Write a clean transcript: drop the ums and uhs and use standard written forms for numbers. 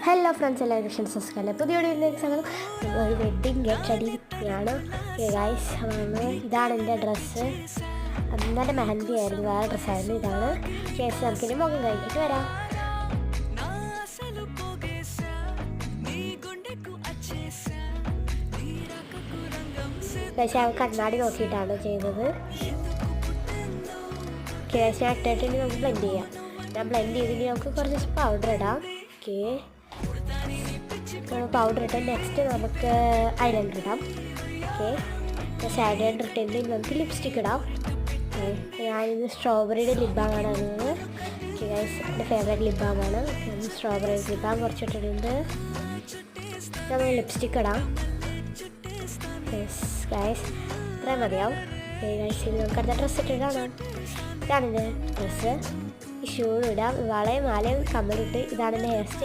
Hello friends, എല്ലാവരും subscribe പുതിയ വീഡിയോയിലേക്ക് സ്വാഗതം. ഒരു വെഡ്ഡിങ് ഗെറ്റ് റെഡിയാണ് ഗൈസ്. ഇതാണ് എൻ്റെ ഡ്രസ്സ്. നല്ല മെഹന്തി ആയിരുന്നു, വേറെ ഡ്രസ്സായിരുന്നു. ഇതാണ് ശേഷം നമുക്കിനി മുഖം കഴിച്ചിട്ട് വരാം. പക്ഷേ അവൻ കണ്ണാടി നോക്കിയിട്ടാണ് ചെയ്തത്. ശേഷം ഇട്ടിട്ട് നമുക്ക് ബ്ലെൻഡ് ചെയ്യാം. ഞാൻ ബ്ലെൻഡ് ചെയ്തിട്ട് നമുക്ക് കുറച്ച് പൗഡർ ഇടാം. ഓക്കെ, പൗഡർ ഇട്ട് നെക്സ്റ്റ് നമുക്ക് ഐലൈനർ ഇടാം. ഓക്കെ, ഐലൈനർ ഇട്ടിട്ട് നമുക്ക് ലിപ്സ്റ്റിക്ക് ഇടാം. ഞാനിത് സ്ട്രോബെറിയുടെ ലിപ് ബാമാണ് ഇടുന്നത്. ഓക്കെ ഗൈസ്, എൻ്റെ ഫേവറേറ്റ് ലിപ് ബാമാണ്. സ്ട്രോബെറി ലിപ് ബാം കുറച്ചിട്ടിട്ടുണ്ട്. നമ്മൾ ലിപ്സ്റ്റിക്ക് ഇടാം. യെസ് ഗൈസ്, ഇത്രയും മതിയാവും. ഓക്കെ ഗൈസ്, ഇത് നമുക്ക് അടുത്ത ഡ്രസ്സ് ഇട്ടിട്ടാണ്. ഇതാണ് എൻ്റെ ഡ്രസ്സ്. ഈ ഷൂ ഇടാം, വളയും മാലയും കമ്മലിട്ട്. ഇതാണ് എൻ്റെ ഹെയർ സ്റ്റൈൽ.